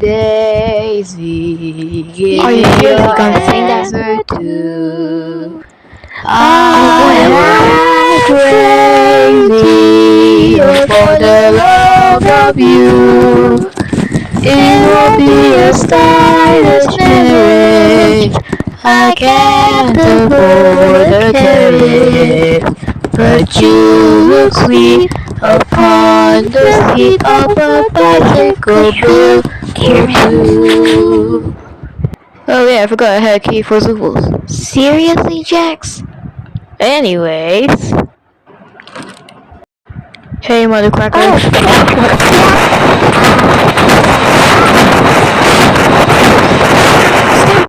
Daisy, give Are you me seriously your gonna sing that? answer too. Oh, I'm crazy for the love of you. It will be a stylish marriage. I can't afford a carriage, but you look sweet upon the seat of a bicycle bill or two. Oh yeah, I forgot I had key for Zooples. seriously, Jax? Anyways, hey mother cracker. Oh,